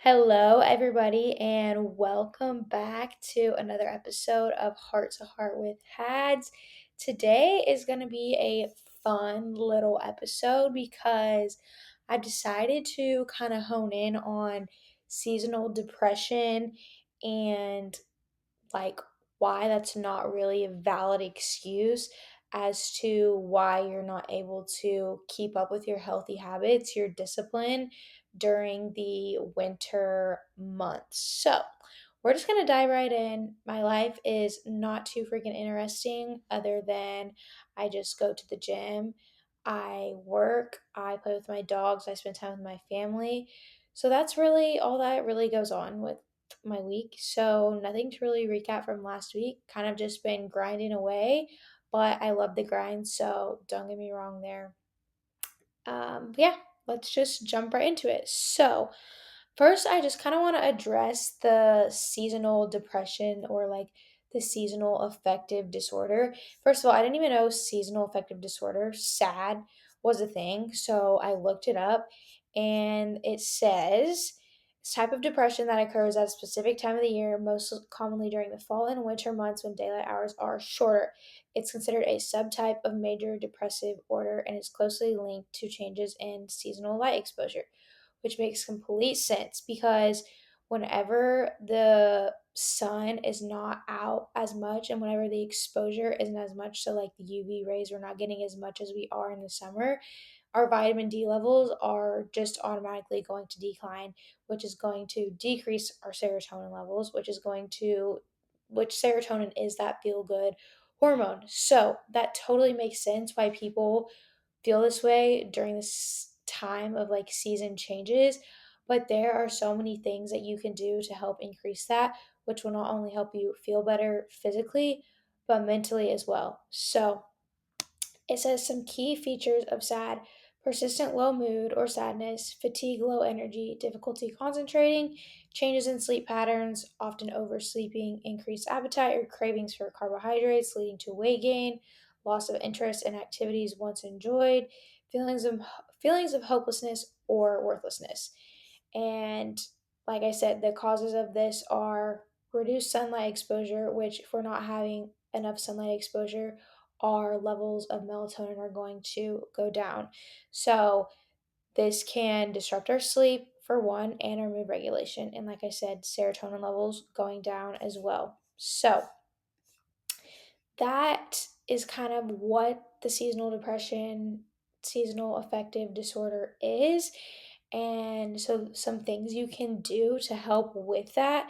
Hello, everybody, and welcome back to another episode of Heart to Heart with Hads. Today is going to be a fun little episode because I decided to kind of hone in on seasonal depression and like why that's not really a valid excuse as to why you're not able to keep up with your healthy habits, your discipline during the winter months. So, we're just going to dive right in. My life is not too freaking interesting, other than I just go to the gym, I work, I play with my dogs, I spend time with my family. So, that's really all that really goes on with my week. So, nothing to really recap from last week. Kind of just been grinding away, but I love the grind. So, don't get me wrong there. But yeah, let's just jump right into it. So, first, I just kind of want to address the seasonal depression or like the seasonal affective disorder. First of all, I didn't even know seasonal affective disorder, SAD, was a thing. So I looked it up and it says it's a type of depression that occurs at a specific time of the year, most commonly during the fall and winter months when daylight hours are shorter. It's considered a subtype of major depressive order and is closely linked to changes in seasonal light exposure, which makes complete sense because whenever the sun is not out as much and whenever the exposure isn't as much, so like the UV rays, we're not getting as much as we are in the summer, our vitamin D levels are just automatically going to decline, which is going to decrease our serotonin levels, which serotonin is that feel good hormone. So that totally makes sense why people feel this way during this time of like season changes. But there are so many things that you can do to help increase that, which will not only help you feel better physically, but mentally as well. So, it says some key features of SAD: persistent low mood or sadness, fatigue, low energy, difficulty concentrating, changes in sleep patterns, often oversleeping, increased appetite or cravings for carbohydrates, leading to weight gain, loss of interest in activities once enjoyed, feelings of, feelings of hopelessness or worthlessness. And like I said, the causes of this are reduced sunlight exposure, which, if we're not having enough sunlight exposure, our levels of melatonin are going to go down. So, this can disrupt our sleep for one and our mood regulation. And like I said, serotonin levels going down as well. So, that is kind of what the seasonal depression, seasonal affective disorder is. And so, some things you can do to help with that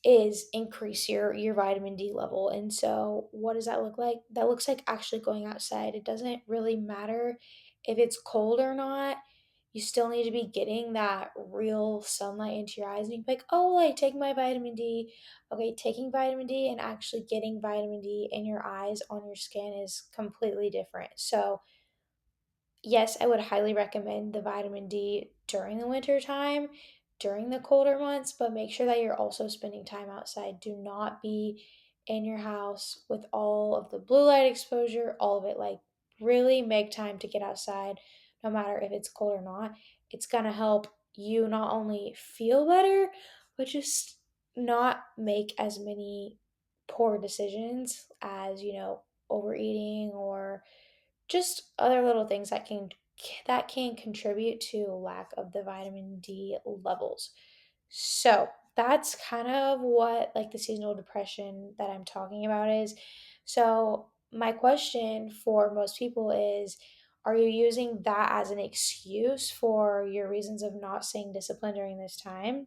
is increase your vitamin D level. And so what does that look like? That looks like actually going outside. It doesn't really matter if it's cold or not. You still need to be getting that real sunlight into your eyes. And you can be like, oh, like take my vitamin D. Okay, taking vitamin D and actually getting vitamin D in your eyes on your skin is completely different. So yes, I would highly recommend the vitamin D during the winter time, during the colder months, but make sure that you're also spending time outside. Do not be in your house with all of the blue light exposure, all of it. Like, really make time to get outside, no matter if it's cold or not. It's going to help you not only feel better, but just not make as many poor decisions as, overeating or just other little things that can contribute to lack of the vitamin D levels. So, that's kind of what like the seasonal depression that I'm talking about is. So, my question for most people is, are you using that as an excuse for your reasons of not staying disciplined during this time?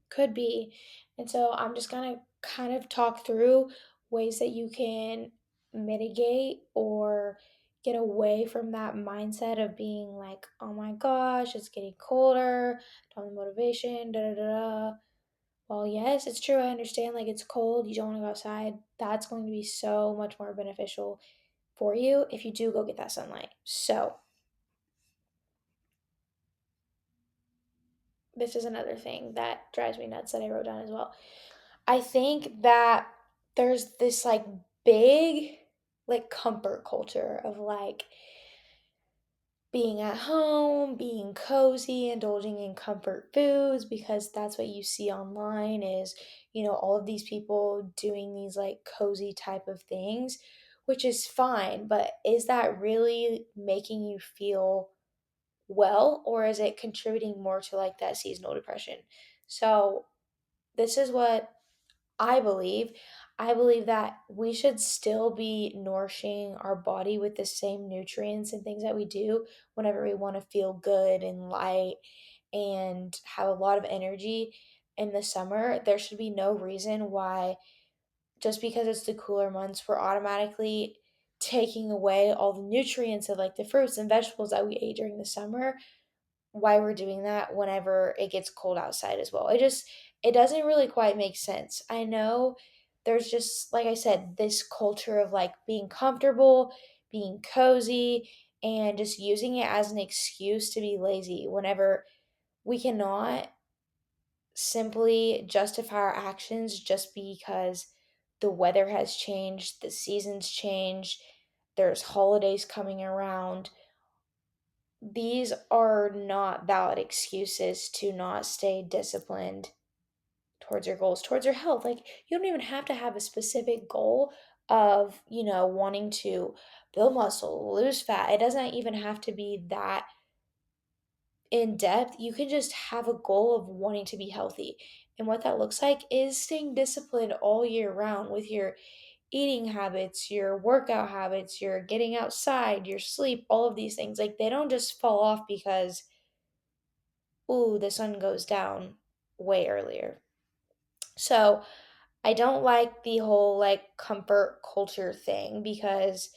Could be. And so I'm just going to kind of talk through ways that you can mitigate or get away from that mindset of being like, oh my gosh, it's getting colder, don't have the motivation, da da da da. Well, yes, it's true. I understand. Like, it's cold, you don't want to go outside. That's going to be so much more beneficial for you if you do go get that sunlight. So, this is another thing that drives me nuts that I wrote down as well. I think that there's this like big like comfort culture of like being at home, being cozy, indulging in comfort foods because that's what you see online is, all of these people doing these like cozy type of things, which is fine, but is that really making you feel well or is it contributing more to like that seasonal depression? So, this is what I believe. I believe that we should still be nourishing our body with the same nutrients and things that we do whenever we want to feel good and light and have a lot of energy in the summer. There should be no reason why, just because it's the cooler months, we're automatically taking away all the nutrients of like the fruits and vegetables that we ate during the summer, why we're doing that whenever it gets cold outside as well. It doesn't really quite make sense. I know there's just like I said, this culture of like being comfortable, being cozy, and just using it as an excuse to be lazy whenever we cannot simply justify our actions just because the weather has changed, the seasons changed, there's holidays coming around. These are not valid excuses to not stay disciplined towards your goals, towards your health. Like, you don't even have to have a specific goal of, wanting to build muscle, lose fat. It doesn't even have to be that in depth. You can just have a goal of wanting to be healthy. And what that looks like is staying disciplined all year round with your eating habits, your workout habits, your getting outside, your sleep, all of these things. Like, they don't just fall off because ooh, the sun goes down way earlier. So I don't like the whole like comfort culture thing because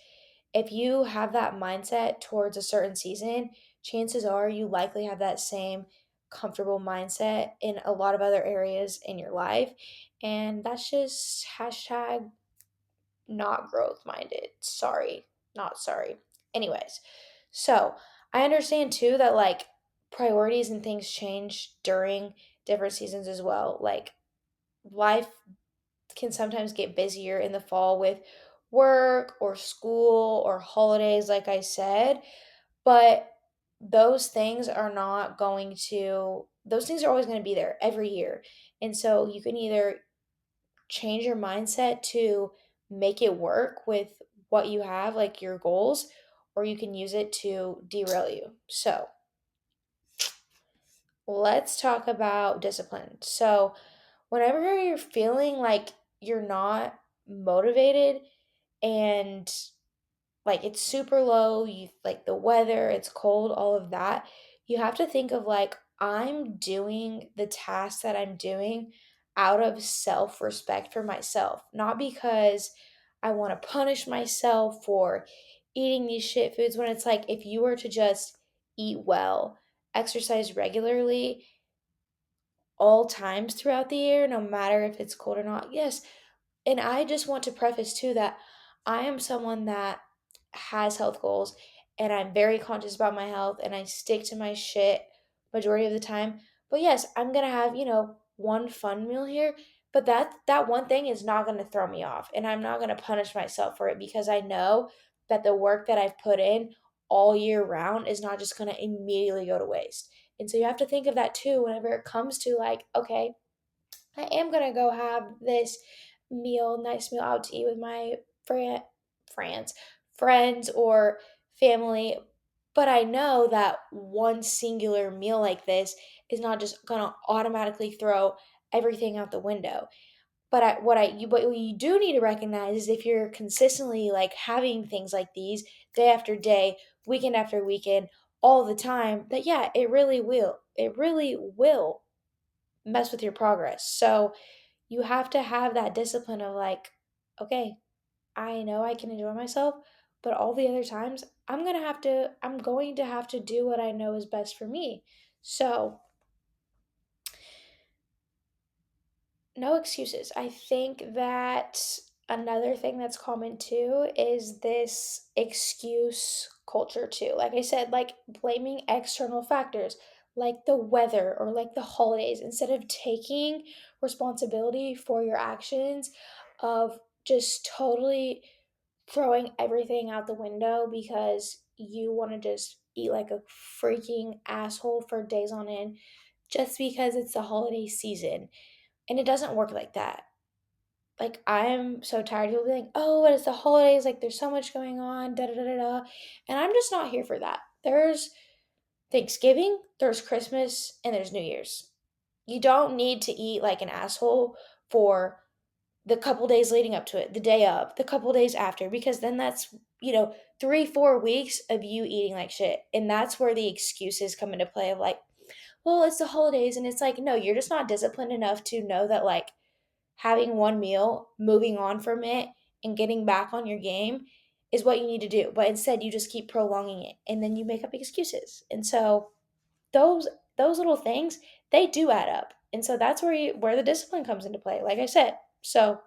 if you have that mindset towards a certain season, chances are you likely have that same comfortable mindset in a lot of other areas in your life. And that's just hashtag not growth minded. Sorry, not sorry. Anyways, so I understand too that like priorities and things change during different seasons as well. Like life can sometimes get busier in the fall with work or school or holidays, like I said, but those things are always going to be there every year. And so you can either change your mindset to make it work with what you have, like your goals, or you can use it to derail you. So, let's talk about discipline. So, whenever you're feeling like you're not motivated and like it's super low, you like the weather, it's cold, all of that, you have to think of like, I'm doing the task that I'm doing out of self respect for myself, not because I want to punish myself for eating these shit foods. When it's like, if you were to just eat well, exercise regularly, all times throughout the year, no matter if it's cold or not, yes, and I just want to preface too that I am someone that has health goals and I'm very conscious about my health and I stick to my shit majority of the time. But yes, I'm going to have, one fun meal here, but that one thing is not going to throw me off and I'm not going to punish myself for it because I know that the work that I've put in all year round is not just going to immediately go to waste. And so you have to think of that too whenever it comes to like, okay, I am gonna go have this nice meal out to eat with my friends, friends or family. But I know that one singular meal like this is not just gonna automatically throw everything out the window. But what you do need to recognize is if you're consistently like having things like these day after day, weekend after weekend, all the time, that yeah, it really will. It really will mess with your progress. So you have to have that discipline of like, okay, I know I can enjoy myself, but all the other times I'm going to have to do what I know is best for me. So, no excuses. I think that another thing that's common too is this excuse culture too. Like I said, like blaming external factors like the weather or like the holidays instead of taking responsibility for your actions of just totally throwing everything out the window because you want to just eat like a freaking asshole for days on end just because it's the holiday season. And it doesn't work like that. Like, I'm so tired of people being like, oh, it's the holidays, like there's so much going on, da da da da da. And I'm just not here for that. There's Thanksgiving, there's Christmas, and there's New Year's. You don't need to eat like an asshole for the couple days leading up to it, the day of, the couple days after, because then that's, 3, 4 weeks of you eating like shit. And that's where the excuses come into play of like, well, it's the holidays. And it's like, no, you're just not disciplined enough to know that like having one meal, moving on from it, and getting back on your game is what you need to do. But instead, you just keep prolonging it and then you make up excuses. And so those those little things, they do add up. And so that's where the discipline comes into play, like I said. So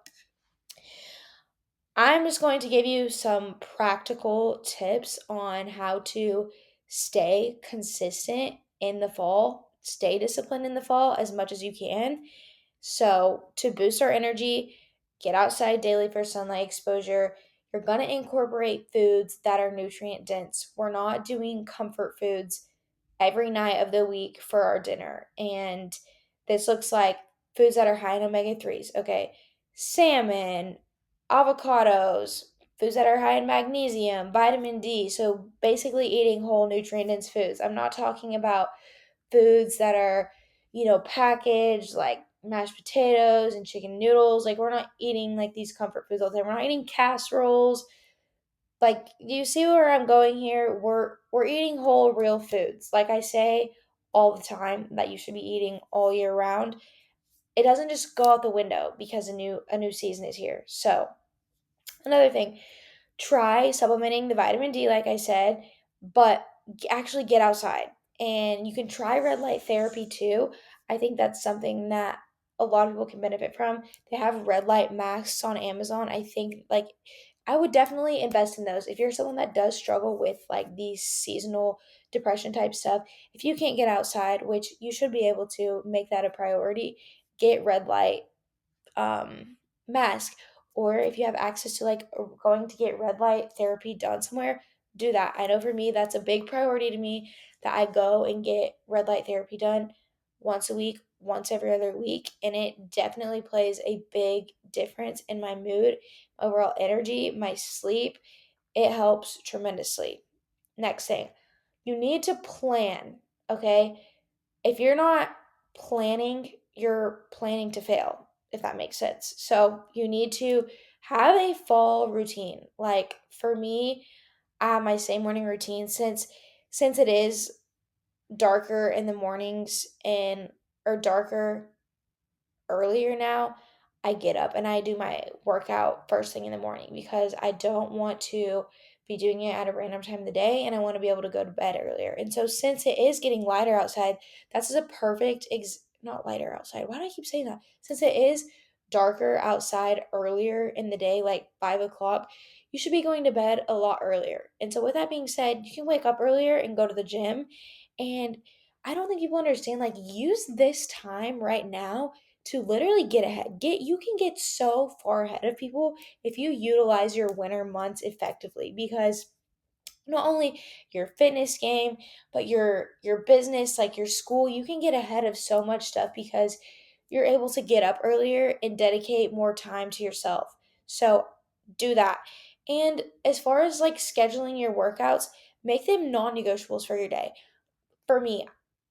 I'm just going to give you some practical tips on how to stay consistent in the fall, stay disciplined in the fall as much as you can. So, to boost our energy, get outside daily for sunlight exposure. You're going to incorporate foods that are nutrient dense. We're not doing comfort foods every night of the week for our dinner. And this looks like foods that are high in omega 3s. Okay. Salmon, avocados, foods that are high in magnesium, vitamin D. So basically eating whole nutrient dense foods. I'm not talking about foods that are, packaged like mashed potatoes and chicken noodles. Like, we're not eating like these comfort foods all the time. We're not eating casseroles. Like, do you see where I'm going here? We're eating whole real foods. Like I say all the time that you should be eating all year round. It doesn't just go out the window because a new season is here. So, another thing, try supplementing the vitamin D, like I said, but actually get outside. And you can try red light therapy too. I think that's something that a lot of people can benefit from. They have red light masks on Amazon. I think, like, I would definitely invest in those. If you're someone that does struggle with like these seasonal depression type stuff, if you can't get outside, which you should be able to make that a priority, get red light mask. Or if you have access to like going to get red light therapy done somewhere, do that. I know for me that's a big priority to me, that I go and get red light therapy done once a week, once every other week, and it definitely plays a big difference in my mood, overall energy, my sleep. It helps tremendously. Next thing, you need to plan, okay? If you're not planning, you're planning to fail, if that makes sense. So you need to have a fall routine. Like, for me, I have my same morning routine since it is darker in the mornings, and or darker earlier now. I get up and I do my workout first thing in the morning because I don't want to be doing it at a random time of the day, and I want to be able to go to bed earlier. And so since it is getting lighter outside, that's a perfect not lighter outside. Why do I keep saying that? Since it is darker outside earlier in the day, like 5 o'clock, you should be going to bed a lot earlier. And so with that being said, you can wake up earlier and go to the gym. And I don't think people understand, like, use this time right now to literally get ahead. You can get so far ahead of people if you utilize your winter months effectively, because not only your fitness game, but your business, like your school, you can get ahead of so much stuff because you're able to get up earlier and dedicate more time to yourself. So do that. And as far as like scheduling your workouts, make them non-negotiables for your day. For me,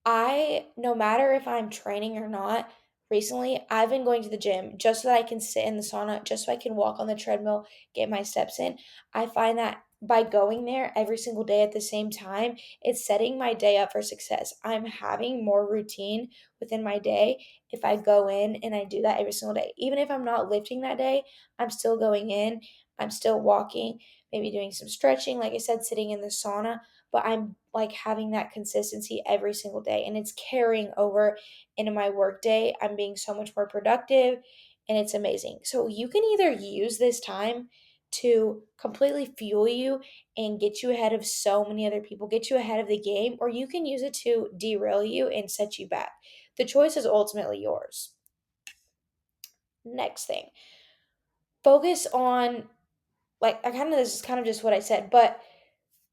no matter if I'm training or not, recently I've been going to the gym just so that I can sit in the sauna, just so I can walk on the treadmill, get my steps in. I find that by going there every single day at the same time, it's setting my day up for success. I'm having more routine within my day if I go in and I do that every single day. Even if I'm not lifting that day, I'm still going in, I'm still walking, maybe doing some stretching, like I said, sitting in the sauna, but I'm like having that consistency every single day, and it's carrying over into my work day. I'm being so much more productive, and it's amazing. So you can either use this time to completely fuel you and get you ahead of so many other people, get you ahead of the game, or you can use it to derail you and set you back. The choice is ultimately yours. Next thing, focus on, like, this is kind of just what I said, but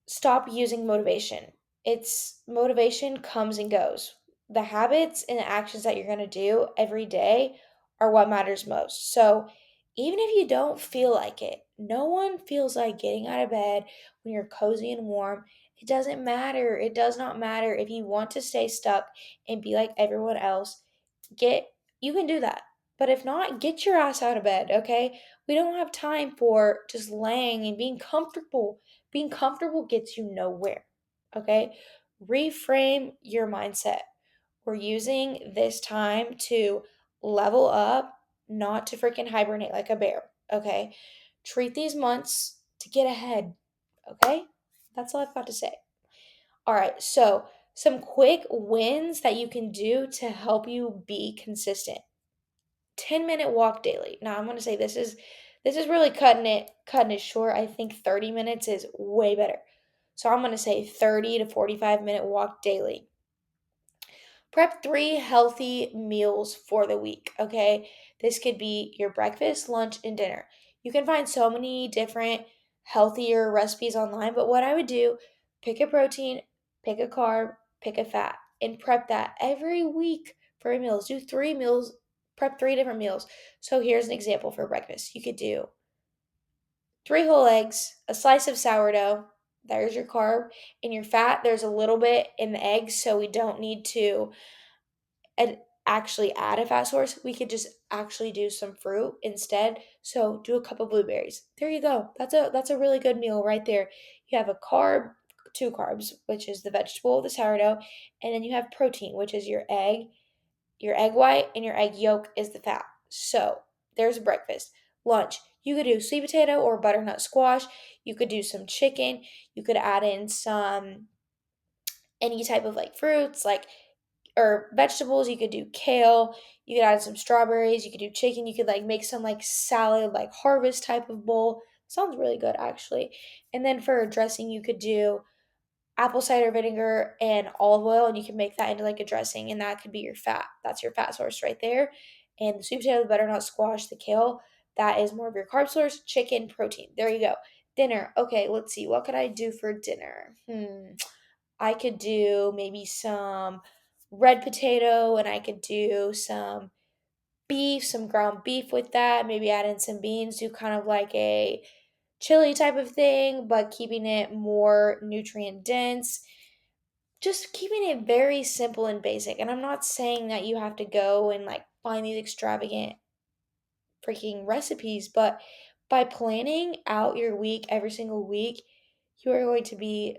stop using motivation. It's motivation comes and goes. The habits and the actions that you're going to do every day are what matters most. So, even if you don't feel like it, no one feels like getting out of bed when you're cozy and warm. It doesn't matter. It does not matter if you want to stay stuck and be like everyone else. Get You can do that. But if not, get your ass out of bed, okay? We don't have time for just laying and being comfortable. Being comfortable gets you nowhere, okay? Reframe your mindset. We're using this time to level up, not to freaking hibernate like a bear, okay? Treat these months to get ahead, okay? That's all I've got to say. All right, so some quick wins that you can do to help you be consistent. 10-minute walk daily. Now I'm going to say this is really cutting it short. I think 30 minutes is way better. So I'm going to say 30 to 45-minute walk daily. Prep 3 healthy meals for the week, okay? This could be your breakfast, lunch, and dinner. You can find so many different healthier recipes online, but what I would do, pick a protein, pick a carb, pick a fat, and prep that every week for your meals. Do 3 meals, prep 3 different meals. So here's an example for breakfast. You could do 3 whole eggs, a slice of sourdough, there's your carb, and your fat, there's a little bit in the eggs, so we don't need to and actually add a fat source. We could just actually do some fruit instead. So do a cup of blueberries. There you go. That's a really good meal right there. You have a carb, 2 carbs, which is the vegetable, the sourdough, and then you have protein, which is your egg white, and your egg yolk is the fat. So there's breakfast. Lunch, you could do sweet potato or butternut squash. You could do some chicken. You could add in some any type of like fruits, like or vegetables. You could do kale, you could add some strawberries, you could do chicken, you could like make some like salad, like harvest type of bowl. Sounds really good actually. And then for a dressing, you could do apple cider vinegar and olive oil, and you can make that into like a dressing, and that could be your fat. That's your fat source right there. And the sweet potato, the butternut squash, the kale, that is more of your carb source. Chicken, protein. There you go. Dinner. Okay, let's see. What could I do for dinner? I could do maybe some red potato, and I could do some beef, some ground beef with that, maybe add in some beans, do kind of like a chili type of thing, but keeping it more nutrient dense. Just keeping it very simple and basic. And I'm not saying that you have to go and like find these extravagant freaking recipes, but by planning out your week every single week, you are going to be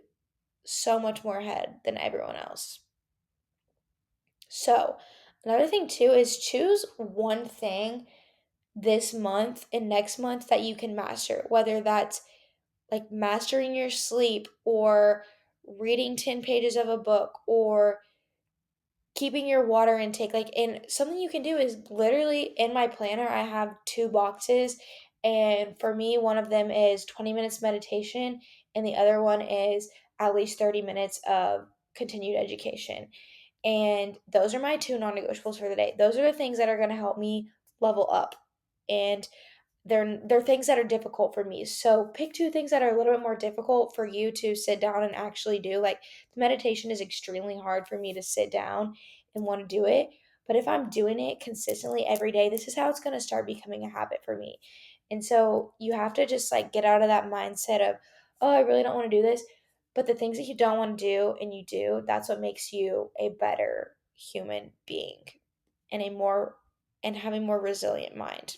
so much more ahead than everyone else. So, another thing too is choose one thing this month and next month that you can master, whether that's like mastering your sleep or reading 10 pages of a book or keeping your water intake. Like, and something you can do is literally in my planner I have 2 boxes, and for me one of them is 20 minutes meditation and the other one is at least 30 minutes of continued education. And those are my 2 non-negotiables for the day. Those are the things that are going to help me level up. And they're things that are difficult for me. So pick 2 things that are a little bit more difficult for you to sit down and actually do. Like the meditation is extremely hard for me to sit down and want to do it. But if I'm doing it consistently every day, this is how it's going to start becoming a habit for me. And so you have to just like get out of that mindset of, oh, I really don't want to do this. But the things that you don't want to do and you do, that's what makes you a better human being and having more resilient mind.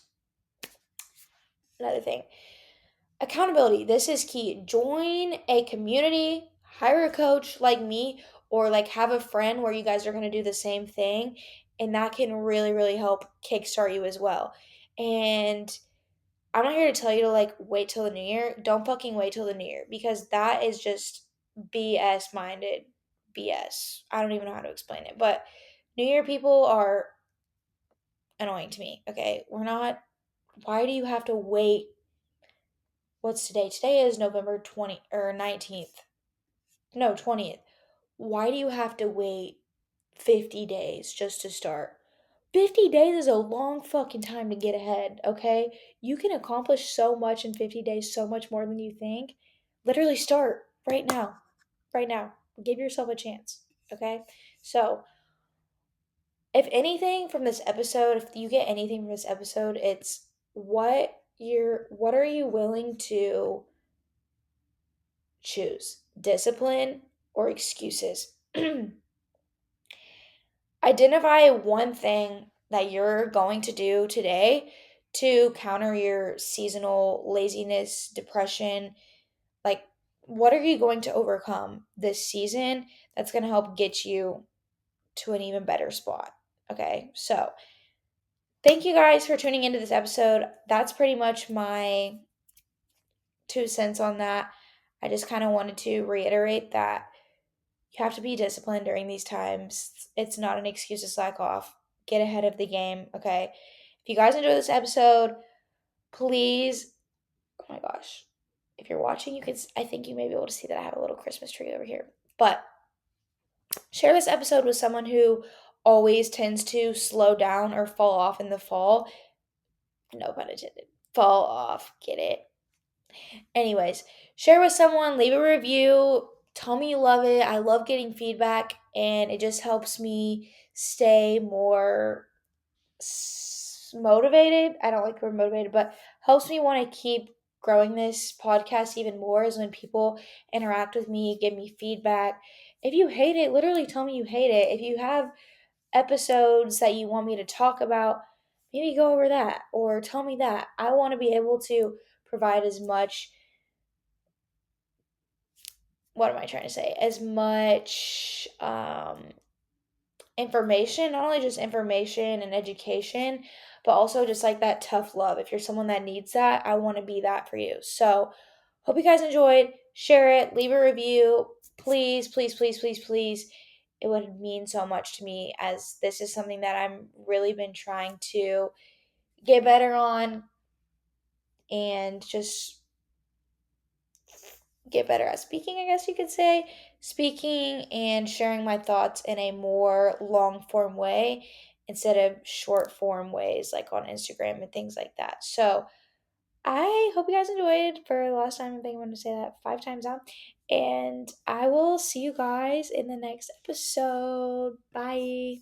Another thing, accountability. This is key. Join a community, hire a coach like me, or like have a friend where you guys are going to do the same thing. And that can really, really help kickstart you as well. And I'm not here to tell you to like wait till the new year. Don't fucking wait till the new year because that is just BS minded BS. I don't even know how to explain it. But New Year people are annoying to me. Okay. Why do you have to wait? What's today? Today is November 20 or 19th. No, 20th. Why do you have to wait 50 days just to start? 50 days is a long fucking time to get ahead, okay? You can accomplish so much in 50 days, so much more than you think. Literally start right now. Right now. Give yourself a chance. Okay? So, if anything from this episode, if you get anything from this episode, it's what are you willing to choose? Discipline or excuses? Identify one thing that you're going to do today to counter your seasonal laziness, depression. Like, what are you going to overcome this season that's going to help get you to an even better spot? Okay, so thank you guys for tuning into this episode. That's pretty much my 2 cents on that. I just kind of wanted to reiterate that you have to be disciplined during these times. It's not an excuse to slack off. Get ahead of the game, okay? If you guys enjoy this episode, please, oh my gosh, if you're watching, I think you may be able to see that I have a little Christmas tree over here. But share this episode with someone who always tends to slow down or fall off in the fall. No pun intended. Fall off. Get it? Anyways, share with someone, leave a review, tell me you love it. I love getting feedback, and it just helps me stay more motivated. I don't like the word motivated, but helps me want to keep growing this podcast even more is when people interact with me, give me feedback. If you hate it, literally tell me you hate it. If you have episodes that you want me to talk about, maybe go over that or tell me that. I want to be able to provide as much, what am I trying to say? As much information, not only just information and education, but also just like that tough love. If you're someone that needs that, I want to be that for you. So, hope you guys enjoyed. Share it, leave a review. Please, please, please, please, please. It would mean so much to me, as this is something that I'm really been trying to get better on and just get better at speaking, I guess you could say. Speaking and sharing my thoughts in a more long form way instead of short form ways like on Instagram and things like that. So I hope you guys enjoyed. For the last time, I think I'm going to say that 5 times now. And I will see you guys in the next episode. Bye.